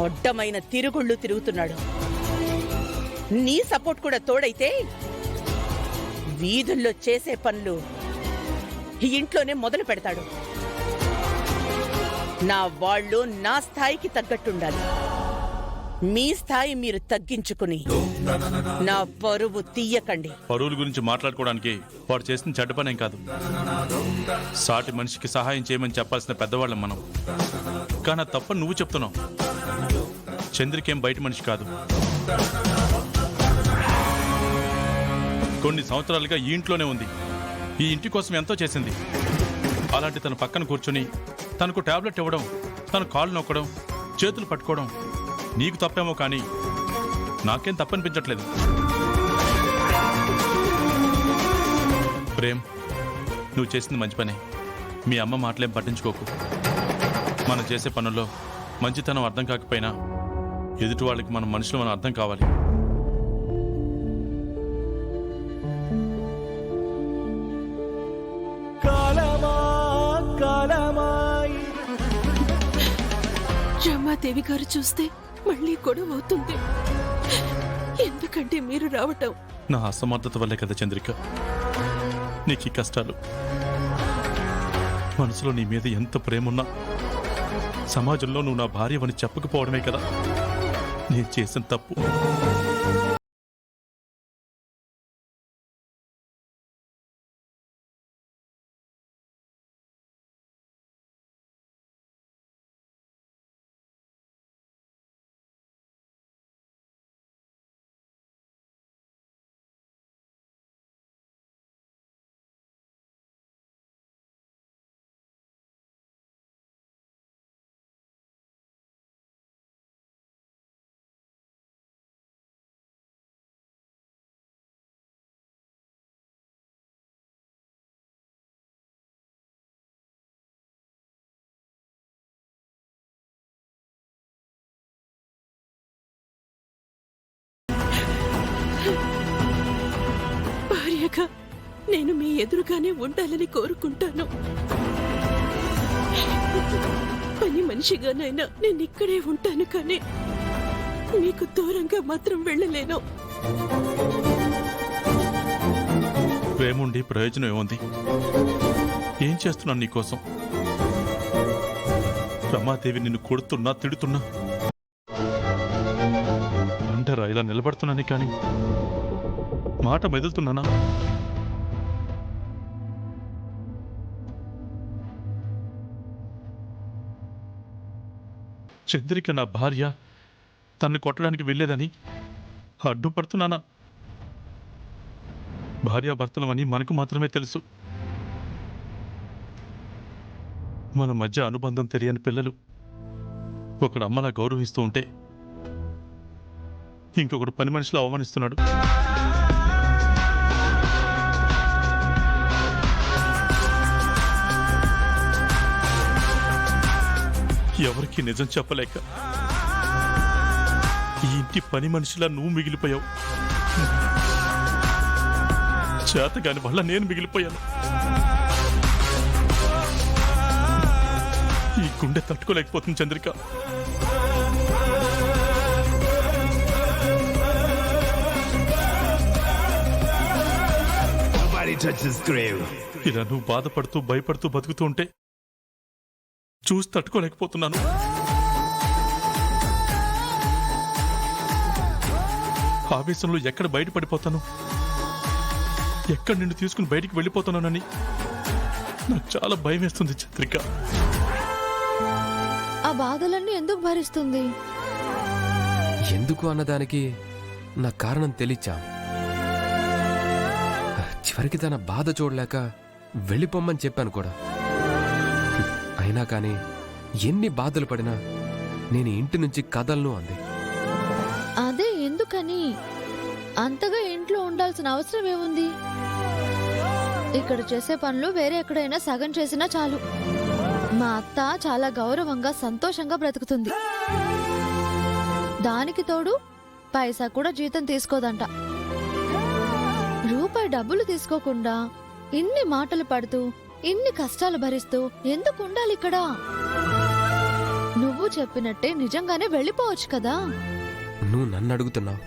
అడ్డమైన తిరుగుళ్ళు తిరుగుతున్నాడు. నీ సపోర్ట్ కూడా తోడైతే వీధుల్లో చేసే పనులు ఇంట్లోనే మొదలు పెడతాడు. నా వాళ్ళు నా స్థాయికి తగ్గట్టుండాలి. మీ స్థాయి మీరు తగ్గించుకుని నా పరువు తీయకండి. పరువుల గురించి మాట్లాడుకోవడానికి వాడు చేసిన చెడ్డ పనేం కాదు. సాటి మనిషికి సహాయం చేయమని చెప్పాల్సిన పెద్దవాళ్ళం మనం. కానీ తప్ప నువ్వు చెప్తున్నావు. చంద్రికేం బయట మనిషి కాదు. కొన్ని సంవత్సరాలుగా ఈ ఇంట్లోనే ఉంది. ఈ ఇంటి కోసం ఎంతో చేసింది. అలాంటి తన పక్కన కూర్చొని తనకు టాబ్లెట్ ఇవ్వడం, తన కాళ్ళు నొక్కడం, చేతులు పట్టుకోవడం నీకు తప్పేమో కానీ నాకేం తప్పనిపించట్లేదు. ప్రేమ్, నువ్వు చేసింది మంచి పనే. మీ అమ్మ మాటలేం పట్టించుకోకు. మనం చేసే పనుల్లో మంచితనం అర్థం కాకపోయినా ఎదుటి వాళ్ళకి మన మనుషులు మనం అర్థం కావాలి. రమాదేవి గారు చూస్తే మళ్ళీ గొడవ అవుతుంది. ఎందుకంటే మీరు రావటం నా అసమర్థత వల్లే కదా చంద్రిక నీకు ఈ కష్టాలు. మనసులో నీ మీద ఎంత ప్రేమున్నా సమాజంలో నువ్వు నా భార్యవని చెప్పకపోవడమే కదా నేను చేసిన తప్పు. భార్యగా నేను మీ ఎదురుగానే ఉండాలని కోరుకుంటాను. పని మనిషిగానైనా నేను ఇక్కడే ఉంటాను, కానీ మీకు దూరంగా మాత్రం వెళ్ళలేను. ప్రేముండి ప్రయోజనం ఏముంది? ఏం చేస్తున్నాను నీకోసం? రమాదేవి నిన్ను కొడుతున్నా తిడుతున్నా అంటారా ఇలా నిలబడుతున్నాను, కానీ మాట మెదులుతున్నానా? చంద్రిక నా భార్య, తన్ను కొట్టడానికి వెళ్ళేదని అడ్డుపడుతున్నానా? భార్యాభర్తలమని మనకు మాత్రమే తెలుసు. మన మధ్య అనుబంధం తెలియని పిల్లలు ఒకడు అమ్మలా గౌరవిస్తూ ఉంటే ఇంకొకడు పని మనిషిలో అవమానిస్తున్నాడు. ఎవరికి నిజం చెప్పలేక ఈ ఇంటి పని మనిషిలా నువ్వు మిగిలిపోయావు. చేతగాని వల్ల నేను మిగిలిపోయాను. ఈ గుండె తట్టుకోలేకపోతుంది చంద్రిక. ఇలా నువ్వు బాధపడుతూ భయపడుతూ బతుకుతూ ఉంటే చూసి తట్టుకోలేకపోతున్నాను. ఆవేశంలో ఎక్కడ బయటపడిపోతాను, ఎక్కడ నిన్ను తీసుకుని బయటికి వెళ్ళిపోతానని నాకు చాలా భయం వేస్తుంది చంద్రిక. ఆ బాధలన్నీ ఎందుకు భరిస్తుంది? ఎందుకు అన్నదానికి నా కారణం తెలియచా. చివరికి తన బాధ చూడలేక వెళ్ళిపోమ్మని చెప్పాను కూడా. అయినా కానీ ఎన్ని బాధలు పడినా నేను ఇంటి నుంచి కదలను అంది. అదే ఎందుకని? అంతగా ఇంట్లో ఉండాల్సిన అవసరం ఏముంది? ఇక్కడ చేసే పనులు వేరే ఎక్కడైనా సగం చేసినా చాలు. మా అత్త చాలా గౌరవంగా సంతోషంగా బ్రతుకుతుంది. దానికి తోడు పైసా కూడా జీతం తీసుకోదంట. రూపాయి డబ్బులు తీసుకోకుండా ఇన్ని మాటలు పడుతూ ఇన్ని కష్టాలు భరిస్తూ ఎందుకు ఉండాలి ఇక్కడ? నువ్వు చెప్పినట్టే నిజంగానే వెళ్ళిపోవచ్చు కదా. నువ్వు నన్ను అడుగుతున్నావు.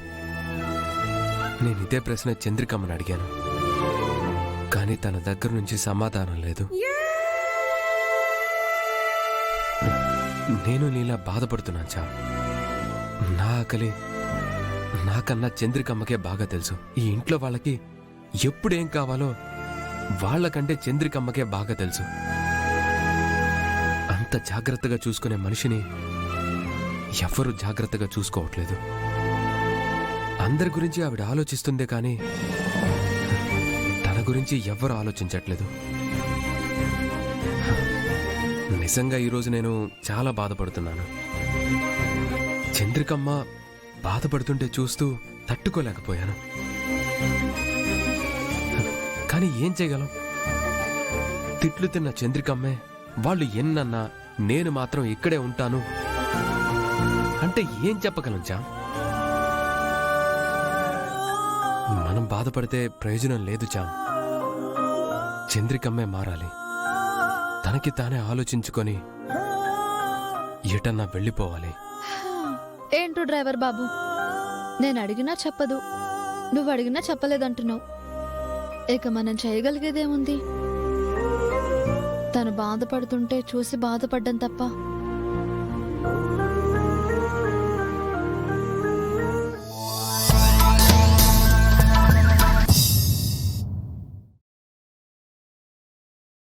నేను ఇదే ప్రశ్న చంద్రికమ్మని అడిగాను, కానీ తన దగ్గర నుంచి సమాధానం లేదు. నేను నీలా బాధపడుతున్నాను చా. నా ఆకలి నాకన్నా చంద్రికమ్మకే బాగా తెలుసు. ఈ ఇంట్లో వాళ్ళకి ఎప్పుడేం కావాలో వాళ్ళకంటే చంద్రికమ్మకే బాగా తెలుసు. అంత జాగ్రత్తగా చూసుకునే మనిషిని ఎవ్వరూ జాగ్రత్తగా చూసుకోవట్లేదు. అందరి గురించి ఆవిడ ఆలోచిస్తుందే కానీ తన గురించి ఎవ్వరూ ఆలోచించట్లేదు. నిజంగా ఈరోజు నేను చాలా బాధపడుతున్నాను. చంద్రికమ్మ బాధపడుతుంటే చూస్తూ తట్టుకోలేకపోయాను. కానీ ఏం చేయగలం? తిట్లు తిన్న చంద్రికమ్మే వాళ్ళు ఎన్నన్నా నేను మాత్రం ఇక్కడే ఉంటాను అంటే ఏం చెప్పగలం చా? మనం బాధపడితే ప్రయోజనం లేదు చా. చంద్రికమ్మే మారాలి. తనకి తానే ఆలోచించుకొని ఎటన్నా వెళ్ళిపోవాలి. ఏంటో డ్రైవర్ బాబు, నేను అడిగినా చెప్పదు, నువ్వు అడిగినా చెప్పలేదంటున్నావు. ఇక మనం చేయగలిగేదేముంది? తను బాధపడుతుంటే చూసి బాధపడ్డం తప్ప